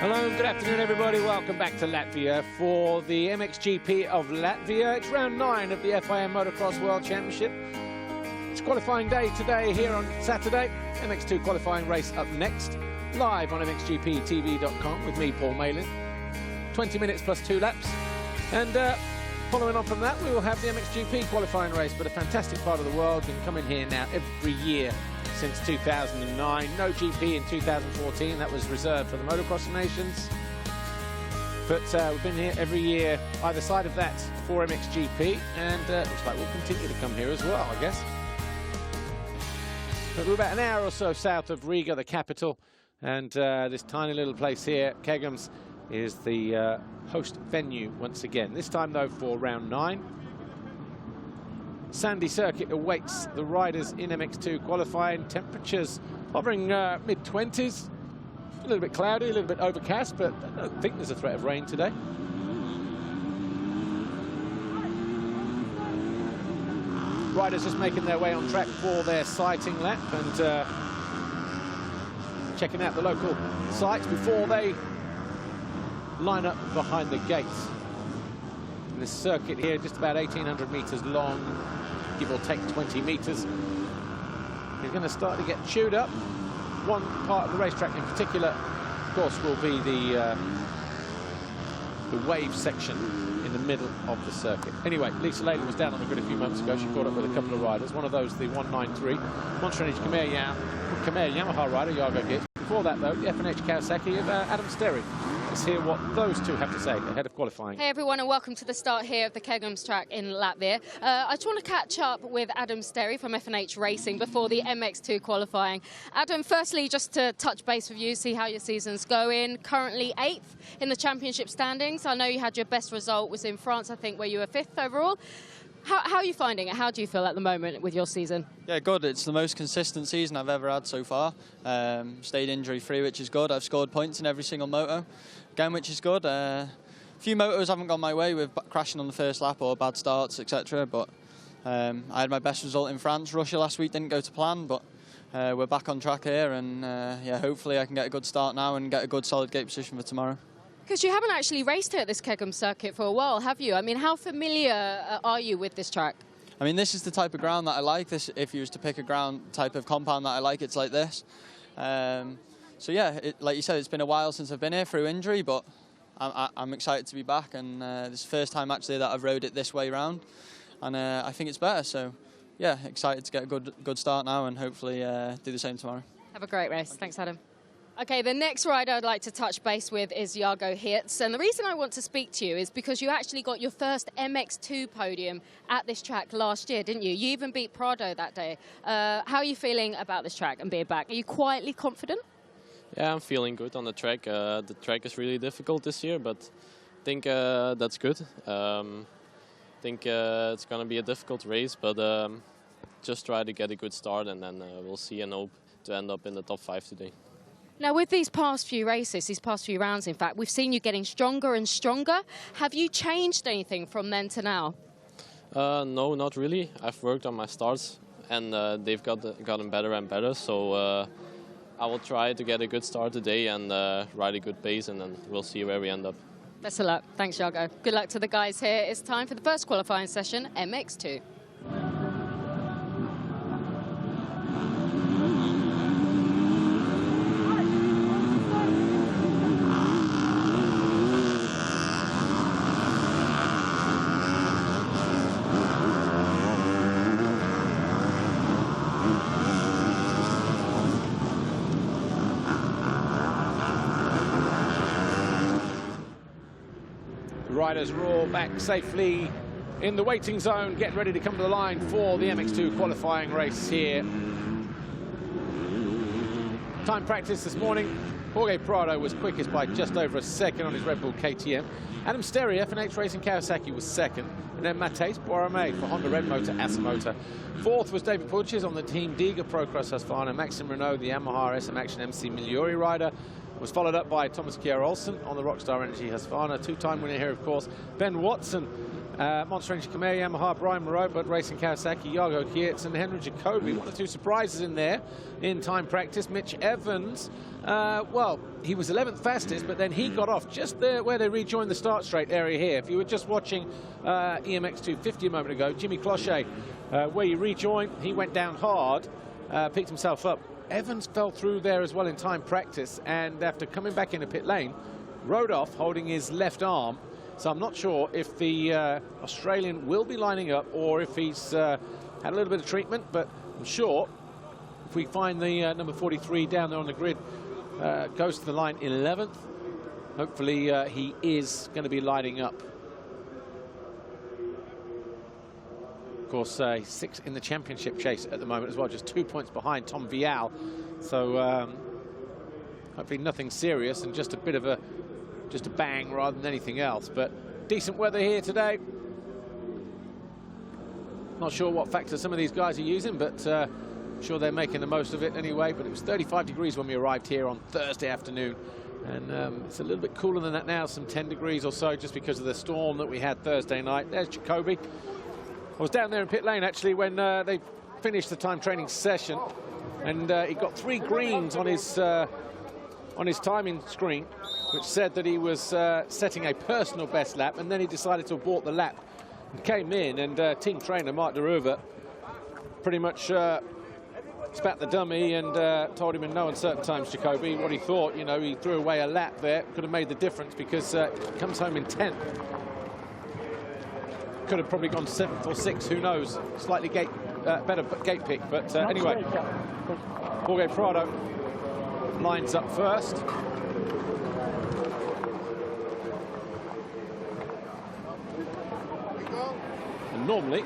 Hello, good afternoon everybody. Welcome back to Latvia for the MXGP of Latvia. It's round 9 of the FIM Motocross World Championship. It's qualifying day today here on Saturday. MX2 qualifying race up next, live on MXGPTV.com with me, Paul Malin. 20 minutes plus 2 laps. And following on from that, we will have the MXGP qualifying race, but a fantastic part of the world. You can come in here now every year since 2009. No GP in 2014. That was reserved for the Motocross nations. But we've been here every year either side of that for MXGP, and looks like we'll continue to come here as well, I guess. But we're about an hour or so south of Riga, the capital, and this tiny little place here, Kegums, is the host venue once again. This time, though, for round 9. Sandy circuit awaits the riders in MX2 qualifying. Temperatures hovering mid-20s. A little bit cloudy, a little bit overcast, but I don't think there's a threat of rain today. Riders just making their way on track for their sighting lap and checking out the local sites before they line up behind the gates. And this circuit here, just about 1,800 meters long, give or take 20 meters. Is going to start to get chewed up. One part of the racetrack in particular, of course, will be the wave section in the middle of the circuit. Anyway, Lisa Leyland was down on the grid a few moments ago. She caught up with a couple of riders. One of those, the 193, Monster Energy Khmer Yamaha rider, Yargo Gibbs. Before that, though, the F&H Kawasaki of Adam Sterry. Let's hear what those two have to say ahead of qualifying. Hey everyone, and welcome to the start here of the Kegums track in Latvia. I just want to catch up with Adam Sterry from F&H Racing before the MX2 qualifying. Adam, firstly, just to touch base with you, see how your season's going. Currently 8th in the championship standings. I know you had your best result was in France, I think, where you were 5th overall. How are you finding it? How do you feel at the moment with your season? Yeah, good. It's the most consistent season I've ever had so far. Stayed injury-free, which is good. I've scored points in every single moto, again, which is good. A few motos haven't gone my way with crashing on the first lap or bad starts, etc. But I had my best result in France. Russia last week didn't go to plan, but we're back on track here, and yeah, hopefully I can get a good start now and get a good solid gate position for tomorrow. Because you haven't actually raced here at this Kegums circuit for a while, have you? I mean, how familiar are you with this track? I mean, this is the type of ground that I like. This, if you was to pick a ground type of compound that I like, it's like this. So yeah, like you said, it's been a while since I've been here through injury, but I'm excited to be back, and this is the first time actually that I've rode it this way round, and I think it's better. So yeah, excited to get a good start now, and hopefully do the same tomorrow. Have a great race. Thanks, Adam. Okay, the next rider I'd like to touch base with is Yargo Gibbs, and the reason I want to speak to you is because you actually got your first MX2 podium at this track last year, didn't you? You even beat Prado that day. How are you feeling about this track and being back? Are you quietly confident? Yeah, I'm feeling good on the track. The track is really difficult this year, but I think that's good. I think it's going to be a difficult race, but just try to get a good start, and then we'll see, and hope to end up in the top 5 today. Now, with these past few races, these past few rounds, in fact, we've seen you getting stronger and stronger. Have you changed anything from then to now? No, not really. I've worked on my starts, and they've gotten better and better. So I will try to get a good start today and ride a good pace, and then we'll see where we end up. Best of luck. Thanks, Yargo. Good luck to the guys here. It's time for the first qualifying session, MX2. Riders are all back safely in the waiting zone, getting ready to come to the line for the MX2 qualifying race here. Time practice this morning. Jorge Prado was quickest by just over a second on his Red Bull KTM. Adam Sterry, F&H Racing Kawasaki, was second. And then Matej Boromé for Honda Red Motor Asamoto. Fourth was David Puches on the Team Diga Procross Husqvarna. Maxim Renault, the Yamaha SM Action MC Miliori rider, was followed up by Thomas Kjær Olsen on the Rockstar Energy Husqvarna. Two-time winner here, of course, Ben Watson Monster Energy Khmer, Yamaha, Brian Moreau, Bud Racing, Kawasaki, Yargo Kietz, and Henry Jacoby. 1 or 2 surprises in there in time practice. Mitch Evans, well, he was 11th fastest, but then he got off just there where they rejoined the start straight area here. If you were just watching EMX2 50 a moment ago, Jimmy Clochet, where you rejoined, he went down hard, picked himself up. Evans fell through there as well in time practice, and after coming back into pit lane, rode off holding his left arm. So I'm not sure if the Australian will be lining up or if he's had a little bit of treatment, but I'm sure if we find the number 43 down there on the grid goes to the line in 11th, hopefully he is going to be lining up. Of course, he's 6th in the championship chase at the moment as well, just 2 points behind Tom Vial. So hopefully nothing serious and just a bit of a bang rather than anything else. But decent weather here today. Not sure what factor some of these guys are using, but I'm sure they're making the most of it anyway. But it was 35 degrees when we arrived here on Thursday afternoon, and it's a little bit cooler than that now, some 10 degrees or so, just because of the storm that we had Thursday night. There's Jacoby. I was down there in pit lane actually when they finished the time training session, and he got 3 greens on his timing screen, which said that he was setting a personal best lap, and then he decided to abort the lap and came in, and team trainer Mark DeRuva pretty much spat the dummy and told him in no uncertain times, Jacoby, what he thought. You know, he threw away a lap there, could have made the difference, because he comes home in 10th. Could have probably gone 7th or 6th, who knows. Slightly better gate pick, but anyway, Jorge Prado lines up first. And normally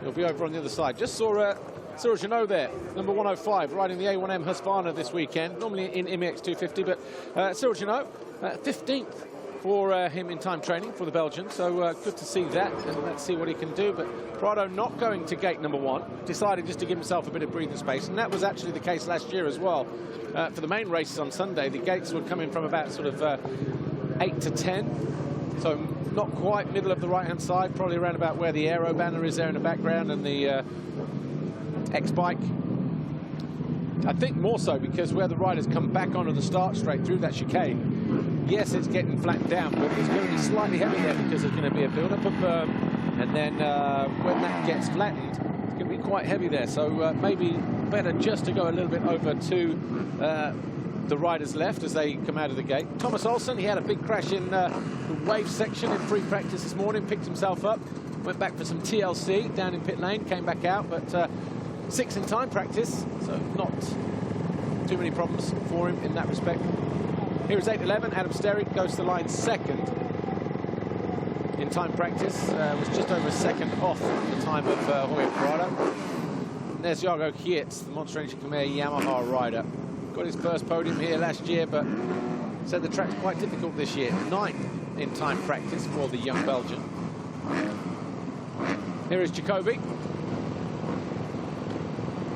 he'll be over on the other side. Just saw Cyril Janot there, number 105, riding the A1M Husqvarna this weekend, normally in MX 250, but Cyril Janot, 15th for him in time training for the Belgian, so good to see that, and let's see what he can do. But Prado not going to gate number 1, decided just to give himself a bit of breathing space, and that was actually the case last year as well. For the main races on Sunday, the gates would come in from about sort of 8 to 10, so not quite middle of the right-hand side, probably around about where the aero banner is there in the background, and the X-Bike. I think more so because where the riders come back onto the start straight through that chicane, yes, it's getting flattened down, but it's going to be slightly heavy there because there's going to be a build-up of berm, and then when that gets flattened, it's going to be quite heavy there. So maybe better just to go a little bit over to the riders left as they come out of the gate. Thomas Olsen, he had a big crash in the wave section in free practice this morning, picked himself up, went back for some TLC down in pit lane, came back out, but 6th in time practice, so not too many problems for him in that respect. Here is 8-11, Adam Sterry goes to the line 2nd in time practice, was just over a second off the time of Jorge Prado. And there's Yargo Kietz, the Monster Energy Khmer Yamaha rider. Got his first podium here last year, but said the track's quite difficult this year. 9th in time practice for the young Belgian. Here is Jacoby.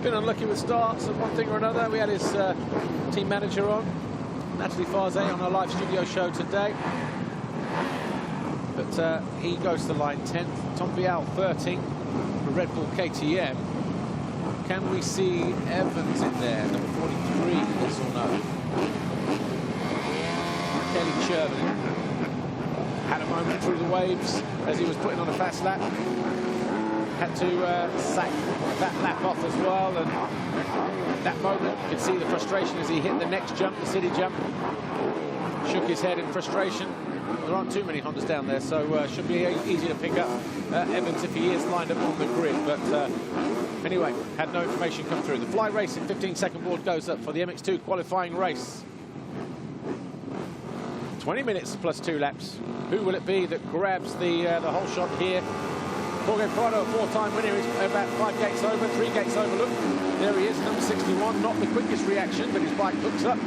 Been unlucky with starts and one thing or another. We had his team manager on, Natalie Farze, on our live studio show today. But he goes to the line 10th. Tom Vial 13th for Red Bull KTM. Can we see Evans in there, number 43, yes or no? Kelly Chervin had a moment through the waves as he was putting on a fast lap. Had to sack that lap off as well, and that moment you could see the frustration as he hit the next jump, the city jump. Shook his head in frustration. There aren't too many Hondas down there, so should be easy to pick up Evans if he is lined up on the grid. But anyway, had no information come through. The Fly Racing 15-second board goes up for the MX2 qualifying race. 20 minutes plus 2 laps. Who will it be that grabs the whole shot here? Jorge Prado, a 4-time winner, is about 5 gates over, 3 gates over. Look, there he is, number 61. Not the quickest reaction, but his bike hooks up.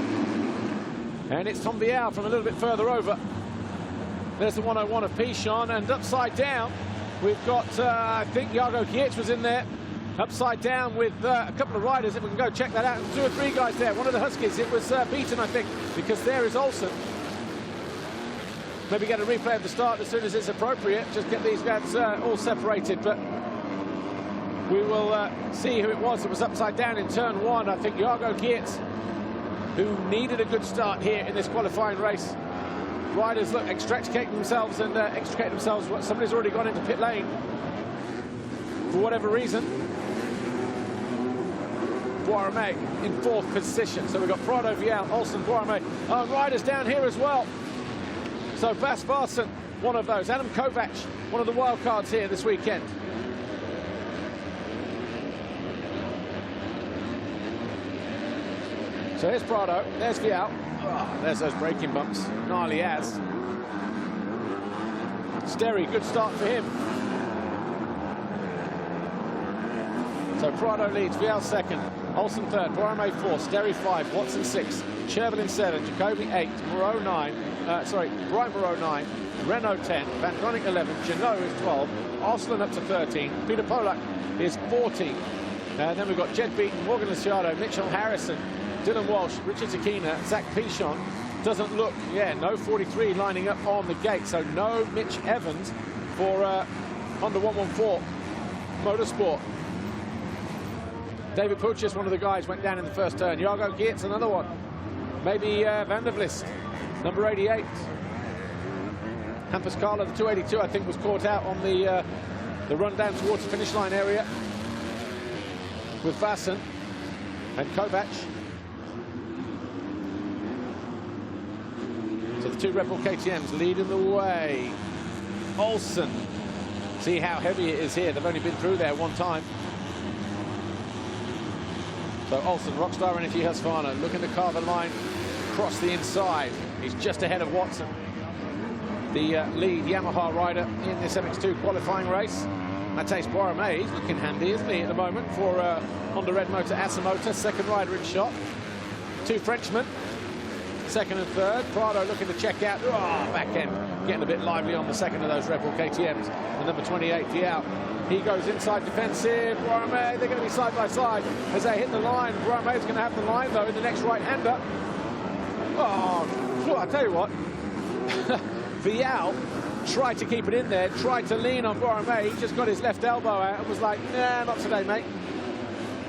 And it's Tom Vial from a little bit further over. There's the 101 of Pichon, and upside down, we've got, I think Yargo Kietz was in there. Upside down with a couple of riders, if we can go check that out. 2 or 3 guys there. One of the Huskies, it was Beaton, I think, because there is Olsen. maybe get a replay of the start as soon as it's appropriate. Just get these guys all separated. But we will see who it was that was upside down in turn 1. I think Jargo Geerts, who needed a good start here in this qualifying race. Riders look extricate themselves. Somebody's already gone into pit lane for whatever reason. Boirmé in 4th position. So we've got Prado, Vial, Olsen, Boirmé. Riders down here as well. So Bas Varsen, one of those. Adam Kovac, one of the wild cards here this weekend. So here's Prado, there's Vial. Oh, there's those braking bumps. Gnarly as. Sterry, good start for him. So Prado leads, Vial 2nd, Olsen 3rd, Boirmé 4th, Sterry 5, Watson 6th, Chervelin 7, Jacoby 8, Moreau 9, Brian Moreau 9, Renault 10, Van Groningen 11, Janot is 12, Arslan up to 13, Peter Polak is 14. Then we've got Jed Beaton, Morgan Luciano, Mitchell Harrison, Dylan Walsh, Richard Zakina, Zach Pichon. Doesn't look, no 43 lining up on the gate, so no Mitch Evans for Honda 114 Motorsport. David Puchis, one of the guys, went down in the first turn. Jargo Geerts, another one. Maybe Van der Vlist, number 88. Hampus Carla, the 282, I think, was caught out on the run down towards the finish line area with Vassen and Kovac. So the 2 Red Bull KTMs leading the way. Olsen, see how heavy it is here. They've only been through there one time. So Olsen, Rockstar Energy Husqvarna, looking to carve a line across the inside. He's just ahead of Watson, the lead Yamaha rider in this MX2 qualifying race. Matej Boirmé, he's looking handy, isn't he, at the moment, for Honda Red Motor Asamoah, 2nd rider in shot. 2 Frenchmen, 2nd and 3rd. Prado looking to check out. Back end, getting a bit lively on the 2nd of those Red Bull KTMs. And number 28, Vial. He goes inside defensive. Boirmé, they're going to be side by side as they hit the line. Boirmé's going to have the line, though, in the next right-hander. I tell you what. Vial tried to keep it in there, tried to lean on Boirmé. He just got his left elbow out and was like, nah, not today, mate.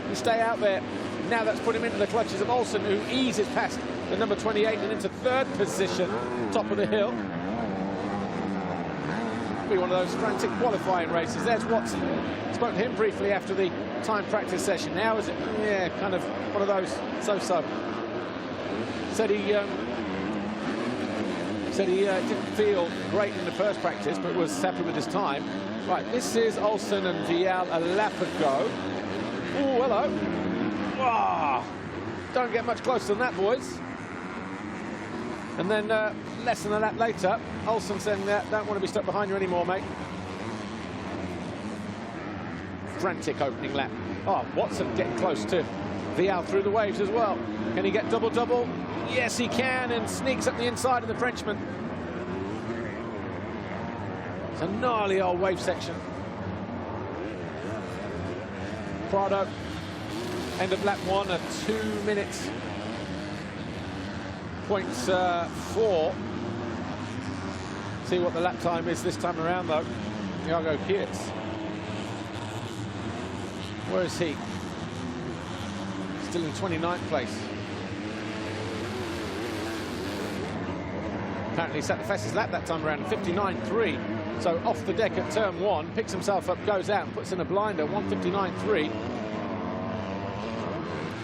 You stay out there. Now that's put him into the clutches of Olsen, who eases past the number 28 and into 3rd position, top of the hill. Be one of those frantic qualifying races. There's Watson. Spoke to him briefly after the time practice session. Now is it? Yeah, kind of one of those so-so. Said he didn't feel great in the first practice, but was happy with his time. Right, this is Olsen and Vial a lap ago. Oh, hello. Don't get much closer than that, boys. And then less than a lap later, Olsen saying that, don't want to be stuck behind you anymore, mate. Frantic opening lap. Watson getting close to Vial through the waves as well. Can he get double-double? Yes, he can, and sneaks up the inside of the Frenchman. It's a gnarly old wave section. Prado, end of lap 1 at 2 minutes. 0.4. See what the lap time is this time around, though. Jargo Geerts. Where is he? Still in 29th place. Apparently sat the fastest lap that time around, 59.3. So off the deck at turn 1, picks himself up, goes out, and puts in a blinder, 159.3.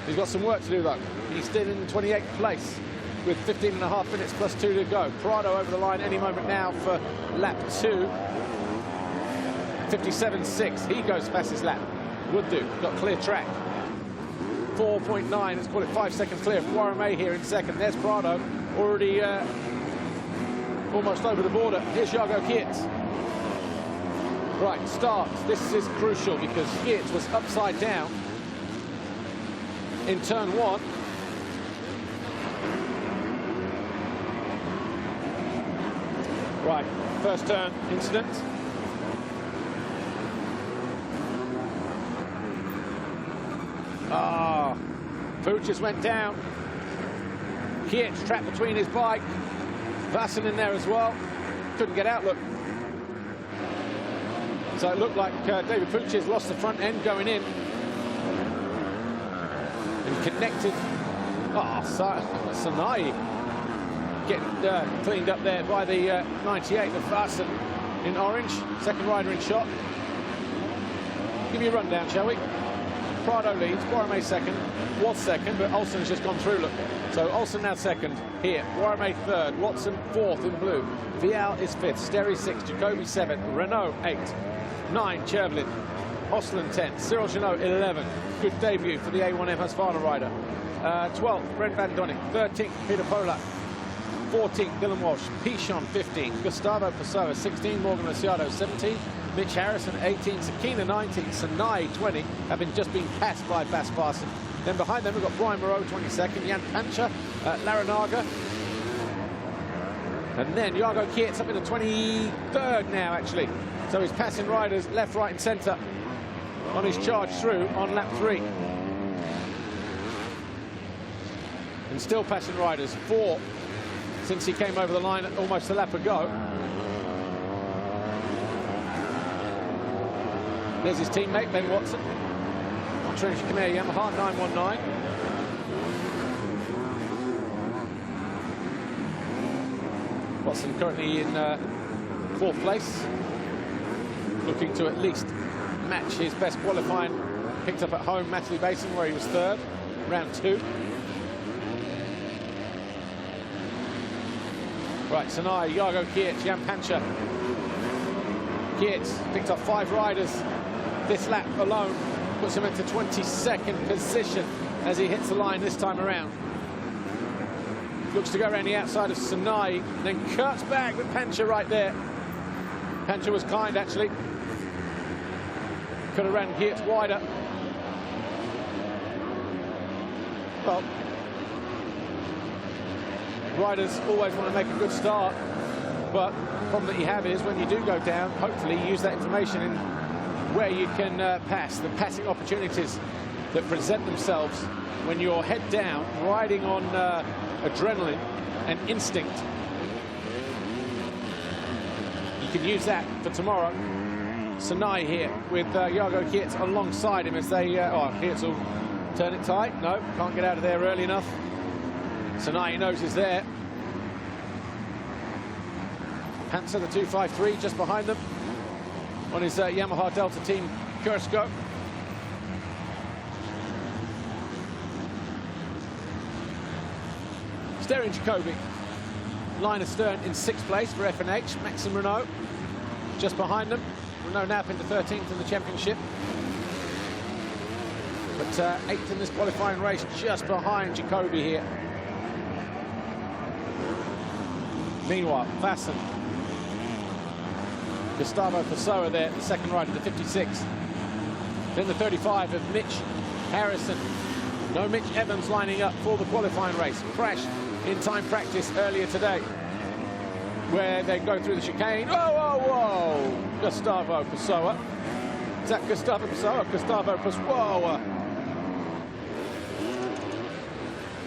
He's got some work to do, though. He's still in 28th place with 15.5 minutes plus 2 to go. Prado over the line any moment now for lap 2. 57.6. He goes fastest lap. Would do. Got clear track. 4.9. Let's call it 5 seconds clear. Boirmé here in 2nd. There's Prado. Already almost over the border. Here's Jargo Geerts. Right, start. This is crucial because Geerts was upside down in turn 1. Right, first turn incident. Pooch just went down. Geerts trapped between his bike. Vassen in there as well. couldn't get out, look. So it looked like David Pucci's lost the front end going in. And connected. Oh, Sanai getting cleaned up there by the 98 of Vassen in orange. Second rider in shot. Give me a rundown, shall we? Prado leads, Borromei second, was second, but Olsen has just gone through, look. So Olsen now second here, Borromei third, Watson fourth in blue, Vial is fifth, Sterry sixth, Jacobi seventh, Renault eighth, 9 Chervlin, Osland 10th, Cyril Janot 11th. Good debut for the A1M Husqvarna rider. 12th, Brent Van Donnick, 13th, Peter Polak, 14th, Dylan Walsh, Pichon 15th, Gustavo Pessoa 16th, Morgan Ricciardo 17th, Mitch Harrison 18th, Sakina 19th, Sanai 20th, having just been passed by Bas Parson. Then behind them we've got Brian Moreau 22nd, Jan Pancha, Larinaga, and then Jago Kietz up in the 23rd now actually. So he's passing riders left, right and centre on his charge through on lap 3. And still passing riders, 4 since he came over the line almost a lap ago. There's his teammate, Ben Watson. On Trinity Khmer Yamaha, 919. Watson currently in 4th place. Looking to at least match his best qualifying. Picked up at home, Matterley Basin, where he was 3rd, round 2. Right, Sanai, Jago Kietz, Jan Pancha. Kietz picked up 5 riders this lap alone, puts him into 22nd position as he hits the line this time around. Looks to go around the outside of Sanai, then cuts back with Pancha right there. Pancha was kind, actually. Could have ran Kietz wider. Well, riders always want to make a good start, but the problem that you have is when you do go down, hopefully you use that information in where you can pass, the passing opportunities that present themselves when you're head down, riding on adrenaline and instinct. You can use that for tomorrow. Sanai here with Jago Kietz alongside him as they... Kietz will turn it tight. No, can't get out of there early enough. Sanai knows is there. Hansa, the 253, just behind them on his Yamaha Delta team Kursko. Sterling Jacobi, line astern in 6th place for F&H. Maxime Renault just behind them. Renault now up into 13th in the championship. But 8th in this qualifying race, just behind Jacobi here. Meanwhile, Vassen, Gustavo Pessoa there, the second rider, the 56. Then the 35 of Mitch Harrison. No Mitch Evans lining up for the qualifying race. Crash in time practice earlier today, where they go through the chicane. Whoa, whoa, whoa! Gustavo Pessoa. Is that Gustavo Pessoa? Gustavo Pessoa.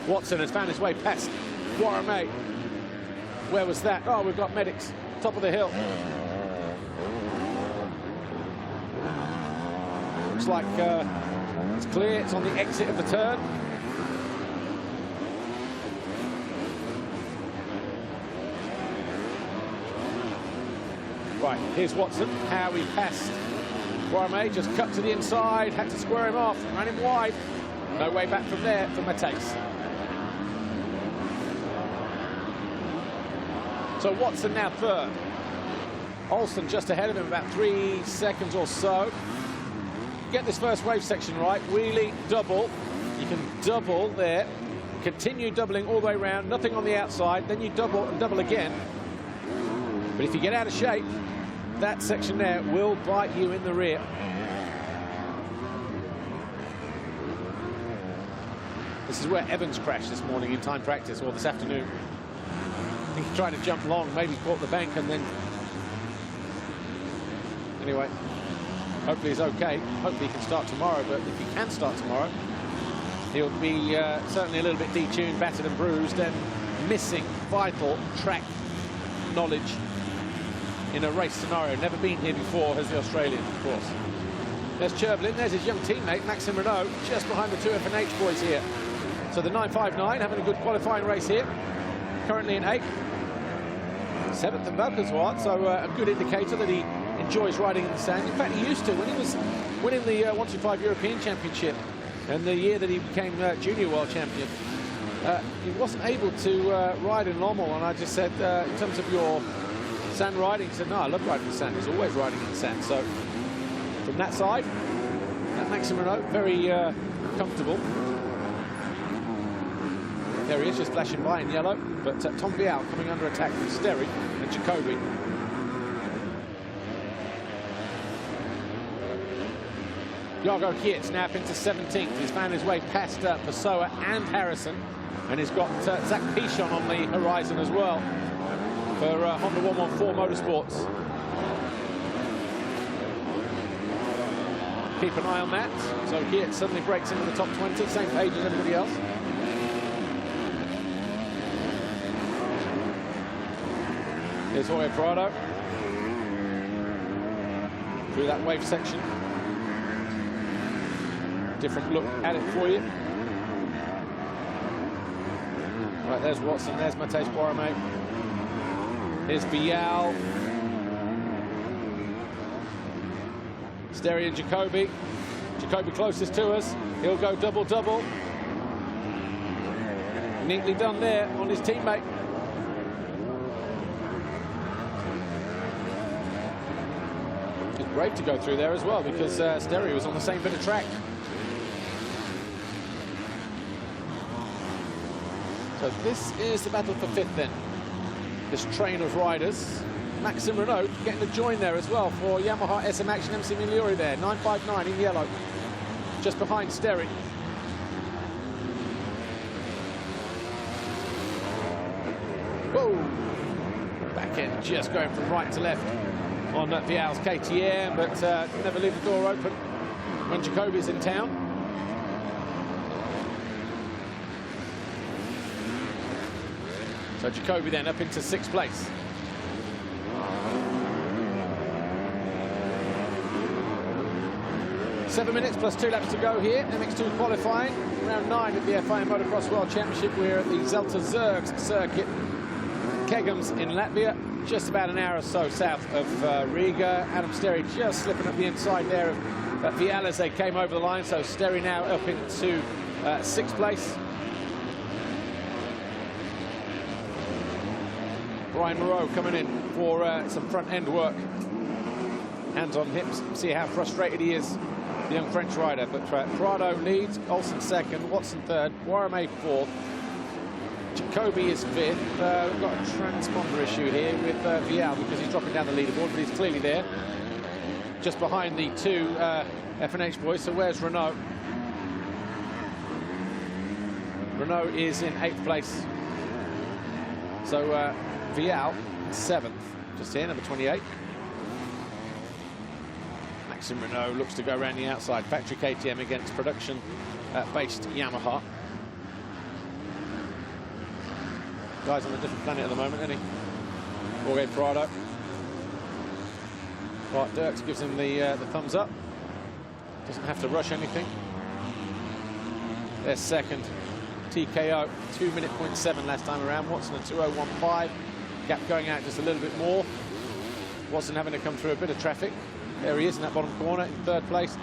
Watson has found his way past Borromei. Where was that? Oh, we've got medics. Top of the hill. Looks like it's clear. It's on the exit of the turn. Right, here's Watson. How he passed Borromei. Just cut to the inside. Had to square him off. Ran him wide. No way back from there for Mateus. So Watson now 3rd. Olsen just ahead of him, about 3 seconds or so. Get this first wave section right. Wheelie, double. You can double there. Continue doubling all the way around. Nothing on the outside. Then you double and double again. But if you get out of shape, that section there will bite you in the rear. This is where Evans crashed this morning in time practice, or this afternoon. I think he tried to jump long, maybe caught the bank, and then... Anyway, hopefully he's okay. Hopefully he can start tomorrow, but if he can start tomorrow, he'll be certainly a little bit detuned, battered and bruised, and missing vital track knowledge in a race scenario. Never been here before as the Australian, of course. There's Chervelin, there's his young teammate, Maxime Renault, just behind the two FNH boys here. So the 959 having a good qualifying race here. Currently in 8th. 7th in Belkazwart, so a good indicator that he enjoys riding in the sand. In fact, he used to when he was winning the 125 European Championship and the year that he became junior world champion. He wasn't able to ride in Lommel, and I just said, in terms of your sand riding, he said, no, I love riding in the sand. He's always riding in the sand. So from that side, Maxime Renault, very comfortable. There he is, just flashing by in yellow. But Tom Vial coming under attack from Sterry and Jacoby. Jago Kietz now up into 17th. He's found his way past Pessoa and Harrison. And he's got Zach Pichon on the horizon as well for Honda 114 Motorsports. Keep an eye on that. So Kietz suddenly breaks into the top 20, same page as everybody else. Here's Jorge Prado through that wave section. Different look at it for you. Right, there's Watson, there's Matej Boromé. Here's Vial. Sterry and Jacoby. Jacoby closest to us. He'll go double-double. Neatly done there on his teammate. It's brave to go through there as well because Sterry was on the same bit of track. So this is the battle for 5th then. This train of riders. Maxime Renault getting a join there as well for Yamaha SM Action MC Miliori there. 959 in yellow. Just behind Sterry. Whoa! Back end just going from right to left on Vial's KTM, but never leave the door open when Jacoby's in town. So Jacoby then up into 6th place. Seven minutes plus 2 laps to go here. MX2 qualifying, round 9 at the FIM Motocross World Championship. We're at the Zelta Zergs circuit, Kegums in Latvia, just about an hour or so south of Riga. Adam Sterry just slipping up the inside there of Vial as they came over the line. So Sterry now up into 6th place. Brian Moreau coming in for some front end work. Hands on hips, see how frustrated he is, the young French rider. But Prado leads, Olsen 2nd, Watson 3rd, Warame 4th. Jacoby is 5th. We've got a transponder issue here with Vial because he's dropping down the leaderboard, but he's clearly there. Just behind the two FNH boys, so where's Renault? Renault is in 8th place. So Vial, 7th, just here, number 28. Maxime Renault looks to go around the outside. Factory KTM against production-based Yamaha. Guy's on a different planet at the moment, isn't he? Jorge Prado. Bart Dirks gives him the thumbs up. Doesn't have to rush anything. There's 2nd. TKO, 2:07 last time around. Watson at 2:01.5. Gap going out just a little bit more. Watson having to come through a bit of traffic. There he is in that bottom corner in 3rd place.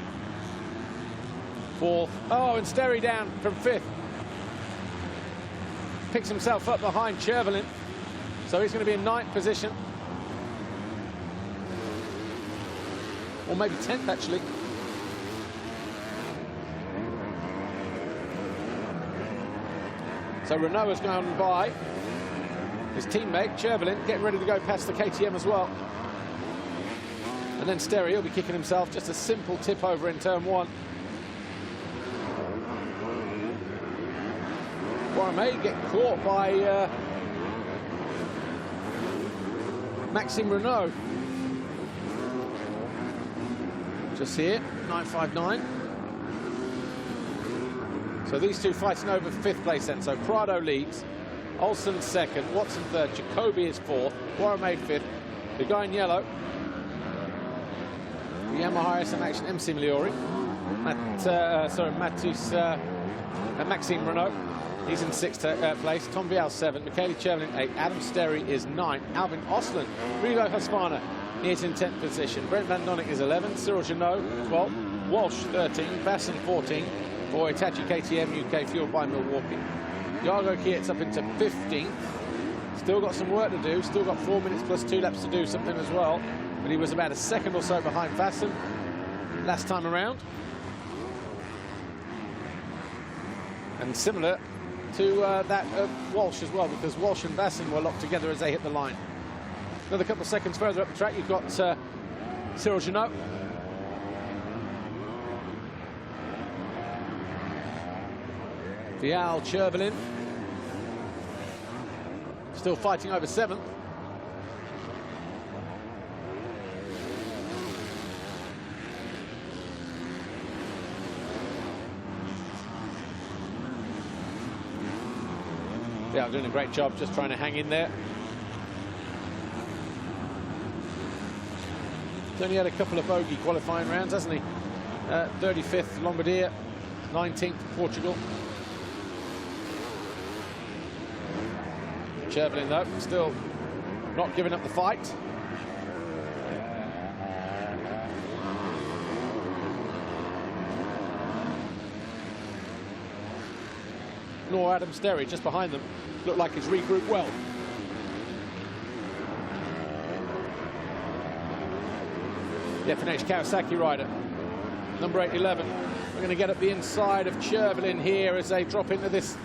4th. Oh, and Sterry down from 5th. Picks himself up behind Chervelin. So he's going to be in 9th position. Or maybe 10th, actually. So Renault has gone by his teammate, Chervelin, getting ready to go past the KTM as well. And then Sterry will be kicking himself, just a simple tip over in turn 1. Warame get caught by Maxime Renault. Just here, 959. So these two fighting over 5th place then. So Prado leads, Olsen 2nd, Watson 3rd, Jacoby is 4th, Warame 5th, The guy in yellow, the Yamaha SM Action MC Miliori, Maxime Renault, he's in 6th place. Tom Vial 7, Michele Chervelin 8, Adam Sterry is 9, Alvin Osland, Revo Husqvarna is in 10th position, Brent Van Donnick is 11, Cyril Janot 12, Walsh 13, Vasson 14 for Hitachi KTM UK fueled by Milwaukee. Jargo Kiet's up into 15th. Still got some work to do, still got 4 minutes plus 2 laps to do something as well. But he was about a second or so behind Vasson last time around. And similar to that of Walsh as well, because Walsh and Vasson were locked together as they hit the line. Another couple of seconds further up the track, you've got Cyril Janot. Vial Chervelin still fighting over 7th. Yeah, doing a great job just trying to hang in there. He's only had a couple of bogey qualifying rounds, hasn't he? 35th Lombardia, 19th Portugal. Chervelin, though, still not giving up the fight. Nor Adam Sterry, just behind them. Looked like he's regrouped well. The FNH Kawasaki rider, number 811. We're going to get up the inside of Chervelin here as they drop into this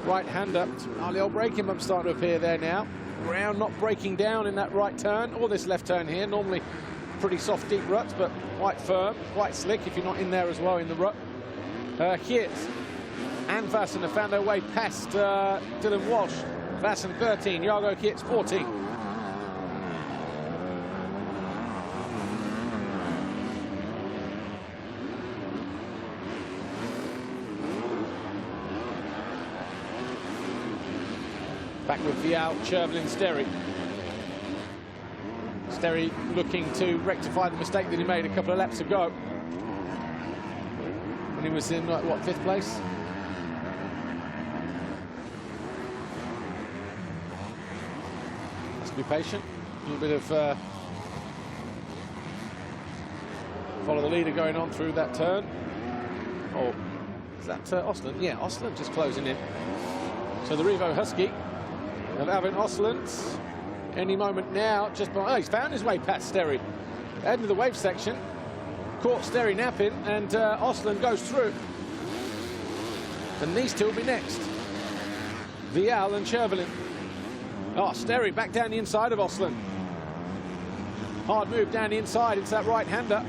right-hander. Oh, the old braking bump starting to appear there now. Ground not breaking down in that right turn, or this left turn here. Normally pretty soft, deep ruts, but quite firm, quite slick if you're not in there as well in the rut. Kiet and Vasson have found their way past Dylan Walsh. Vasson 13, Jargo Kiet's 14. Back with Vial, Chervelin, Sterry. Sterry looking to rectify the mistake that he made a couple of laps ago when he was in, what, 5th place? Be patient, a little bit of follow the leader going on through that turn. Oh, is that Osland? Yeah, Osland just closing in. So the Revo Husky of Alvin Osland, any moment now, just by, oh, he's found his way past Sterry. End of the wave section, caught Sterry napping, and Osland goes through. And these two will be next. Vial and Chervelin. Oh, Sterry back down the inside of Osland. Hard move down the inside, it's that right-hander.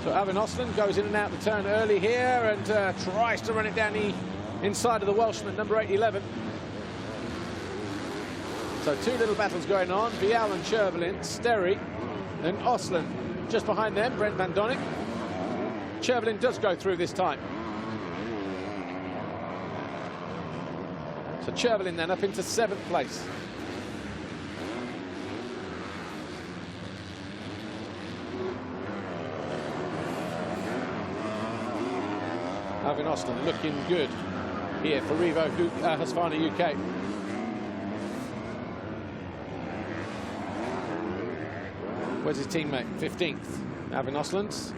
So Alvin Osland goes in and out the turn early here and tries to run it down the inside of the Welshman, number 811. So 2 little battles going on, Vial and Chervelin, Sterry and Osland. Just behind them, Brent Van Donnick. Chervelin does go through this time. So Chervelin then up into 7th place. Alvin Osland looking good here for Revo Husqvarna UK. Where's his teammate? 15th, Alvin Osland.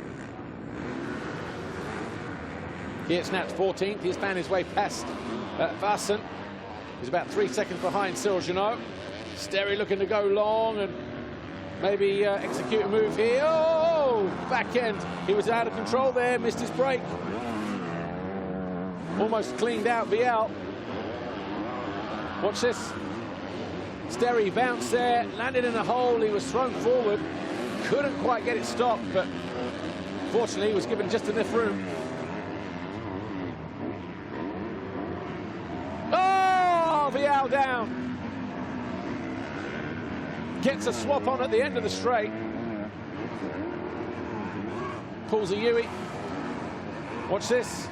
Here snapped 14th. He's found his way past Vasson. He's about 3 seconds behind Cyril Janot. Sterry looking to go long and maybe execute a move here. Oh, back end. He was out of control there, missed his brake. Almost cleaned out Vial. Watch this. Sterry bounced there, landed in a hole. He was thrown forward. Couldn't quite get it stopped, but fortunately he was given just enough room. Vial down. Gets a swap on at the end of the straight. Pulls a Yui. Watch this.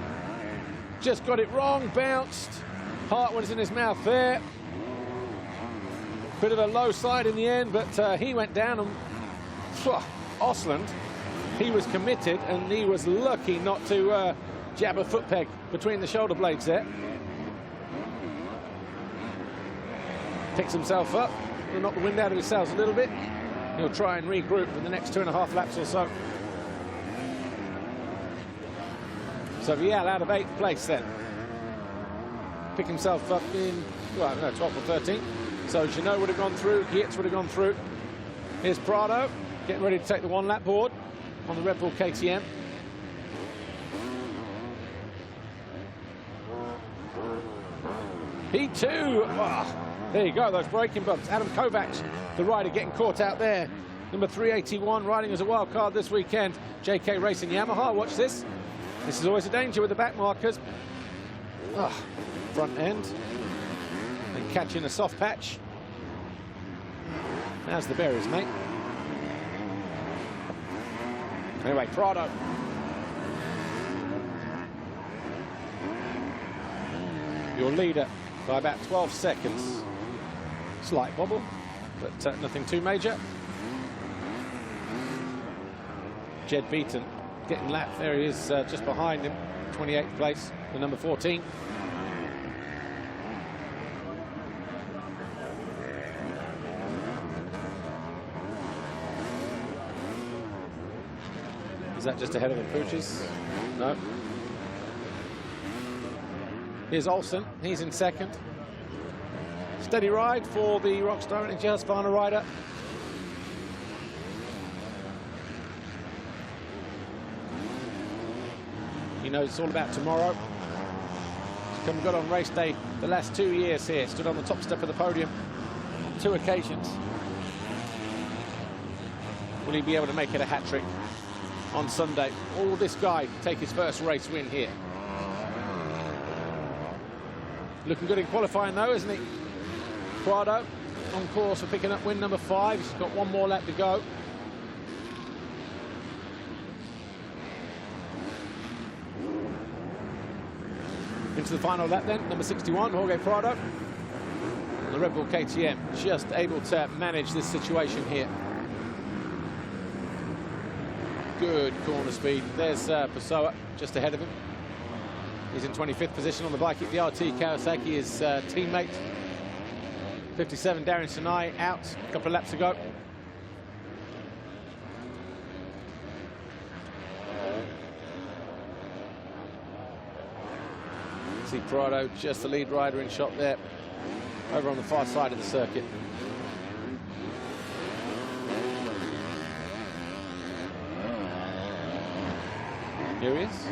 Just got it wrong, bounced. Heart was in his mouth there. Bit of a low side in the end, but he went down, and Osland, he was committed, and he was lucky not to jab a foot peg between the shoulder blades there. Picks himself up, he'll knock the wind out of his sails a little bit. He'll try and regroup for the next 2.5 laps or so. So Viel out of 8th place then. Pick himself up in, well, no, 12th or 13th. So Janot would have gone through, Geertz would have gone through. Here's Prado, getting ready to take the 1-lap board on the Red Bull KTM. P2, there you go, those braking bumps. Adam Kovacs, the rider, getting caught out there. Number 381, riding as a wild card this weekend. JK Racing Yamaha, watch this. This is always a danger with the back markers. Front end. And catching a soft patch. How's the berries, mate? Anyway, Prado. Your leader by about 12 seconds. Slight wobble, but nothing too major. Jed Beaton getting lapped. There he is, just behind him, 28th place, the number 14. Is that just ahead of the Pooches? No. Here's Olsen, he's in 2nd. Steady ride for the Rockstar and Husqvarna rider. He knows it's all about tomorrow. He's come and got on race day the last 2 years here. Stood on the top step of the podium on 2 occasions. Will he be able to make it a hat-trick on Sunday? Or will this guy take his first race win here? Looking good in qualifying though, isn't he? Prado on course for picking up win number 5. He's got 1 more lap to go. Into the final lap then, number 61, Jorge Prado. And the Red Bull KTM just able to manage this situation here. Good corner speed. There's Pessoa just ahead of him. He's in 25th position on the bike at the RT. Kawasaki, his teammate. 57, Darren Sinai out a couple of laps ago. See Prado, just the lead rider in shot there, over on the far side of the circuit. Here he is.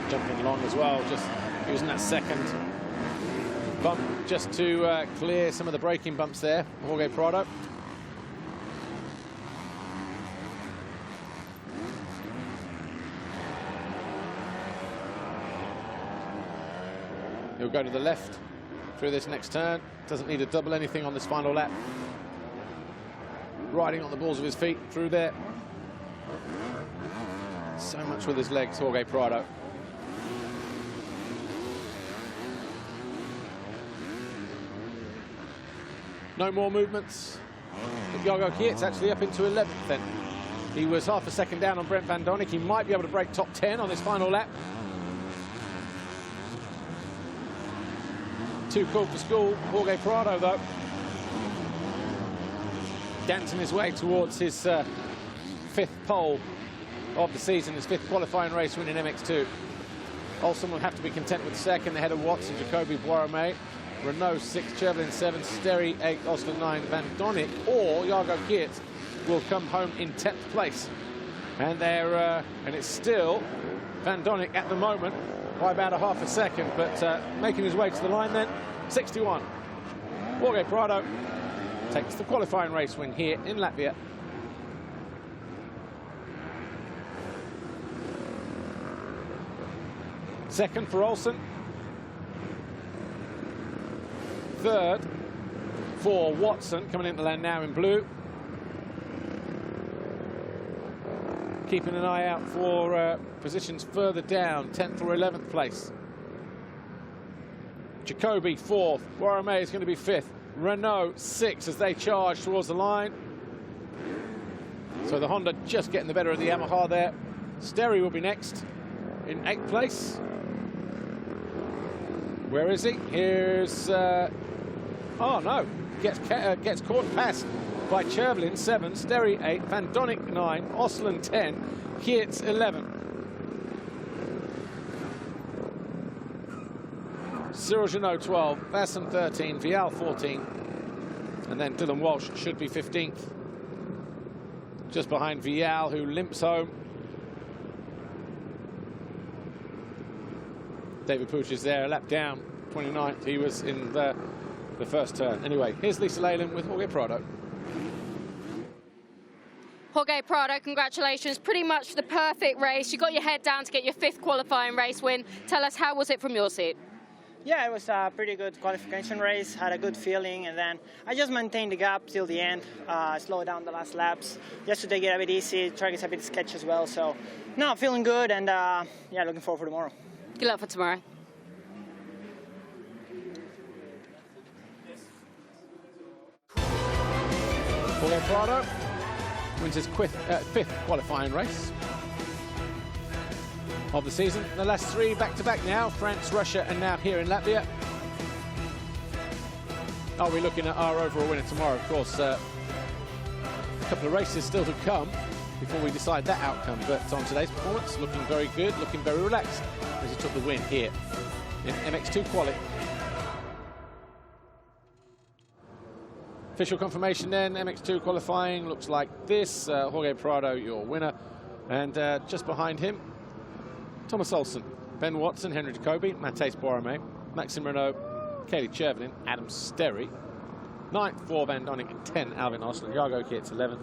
Jumping along as well, just using that second bump just to clear some of the braking bumps there, Jorge Prado. He'll go to the left through this next turn. Doesn't need to double anything on this final lap. Riding on the balls of his feet through there. So much with his legs, Jorge Prado. No more movements. Jago Geertz actually up into 11th then. He was half a second down on Brent Van Donik. He might be able to break top 10 on this final lap. Too cool for school, Jorge Prado though. Dancing his way towards his 5th pole of the season, his 5th qualifying race win in MX2. Olsen will have to be content with 2nd ahead of Watson, Jacoby Boirame, Renault 6, Chevrolet 7, Sterry 8, Osler 9, Van Donik, or Jago Geertz will come home in 10th place. And and it's still Van Donik at the moment by about a half a second, but making his way to the line then. 61. Jorge Prado takes the qualifying race win here in Latvia. Second for Olsen. 3rd for Watson, coming into land now in blue. Keeping an eye out for positions further down, 10th or 11th place. Jacobi 4th. Borromeo is going to be 5th. Renault 6th as they charge towards the line. So the Honda just getting the better of the Yamaha there. Sterry will be next in 8th place. Where is he? Here's... oh, no. Gets caught past by Chervlin 7, Sterry 8, Van Donnick 9, Osland 10, Kietz 11. Cyril Janot 12, Vasson 13, Vial 14, and then Dylan Walsh should be 15th. Just behind Vial, who limps home. David Pooch is there, a lap down, 29th. He was in the first turn. Anyway, here's Lisa Leyland with Jorge Prado. Jorge Prado, congratulations. Pretty much the perfect race. You got your head down to get your 5th qualifying race win. Tell us, how was it from your seat? Yeah, it was a pretty good qualification race. Had a good feeling, and then I just maintained the gap till the end. Slowed down the last laps just to take it a bit easy. Track is a bit sketchy as well, so no, feeling good, and yeah, looking forward for tomorrow. Good luck for tomorrow. Jorge Prado wins his 5th qualifying race of the season. The last 3 back-to-back now, France, Russia, and now here in Latvia. Are we looking at our overall winner tomorrow? Of course, a couple of races still to come before we decide that outcome. But on today's performance, looking very good, looking very relaxed as he took the win here in MX2 Quali. Official confirmation then, MX2 qualifying looks like this. Jorge Prado, your winner. And just behind him, Thomas Olsen, Ben Watson, Henry Jacobi, Matthijs Borromeo, Maxime Renault, Katie Chervlin, Adam Sterry, 9th for Van Donnick, and 10 Alvin Osland, Jargo Kietz 11th,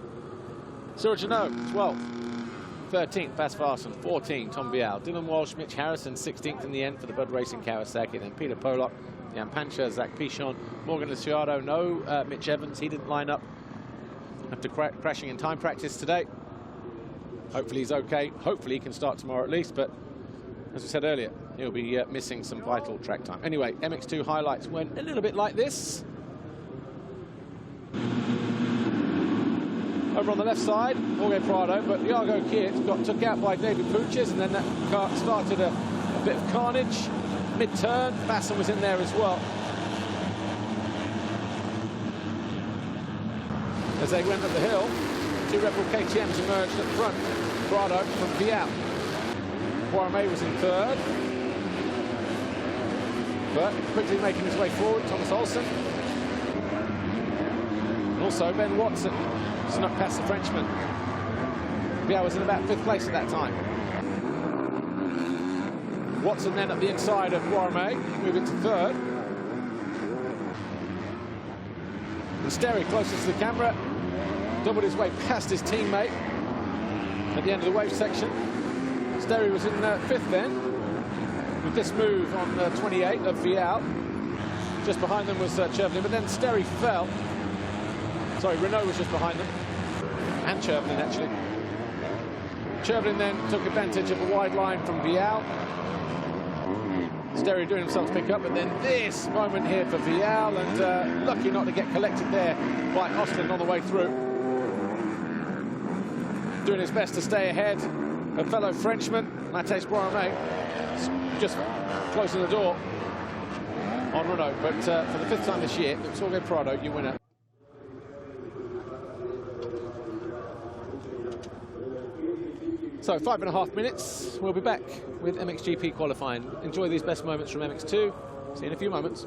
Cyril Janot 12th, 13th Bas Varson, 14 Tom Vial, Dylan Walsh, Mitch Harrison 16th in the end for the Bud Racing Kawasaki, then Peter Pollock, Jan Pancha, Zach Pichon, Morgan Luciano, no Mitch Evans, he didn't line up after crashing in time practice today. Hopefully he's okay, hopefully he can start tomorrow at least, but as we said earlier, he'll be missing some vital track time. Anyway, MX2 highlights went a little bit like this. Over on the left side, Jorge Prado, but Jargo Kietz got took out by David Pooches, and then that car started a bit of carnage. Mid-turn, Basson was in there as well. As they went up the hill, 2 Red Bull KTMs emerged at front. Prado from Vial. Borromeo was in 3rd, but quickly making his way forward, Thomas Olsen. And also Ben Watson snuck past the Frenchman. Vial was in about 5th place at that time. Watson then at the inside of Borromeo, moving to 3rd. And Sterry closest to the camera, doubled his way past his teammate at the end of the wave section. Sterry was in 5th then, with this move on 28 of Vial. Just behind them was Chervlin, but then Sterry fell. Sorry, Renault was just behind them, and Chervlin actually. Chervlin then took advantage of a wide line from Vial. Sterry doing himself to pick up, but then this moment here for Vial, and lucky not to get collected there by Osland on the way through. Doing his best to stay ahead. A fellow Frenchman, Matthijs Borromeo, just closing the door on Renault. But for the 5th time this year, it's Jorge Prado, your winner. So 5.5 minutes, we'll be back with MXGP qualifying. Enjoy these best moments from MX2. See you in a few moments.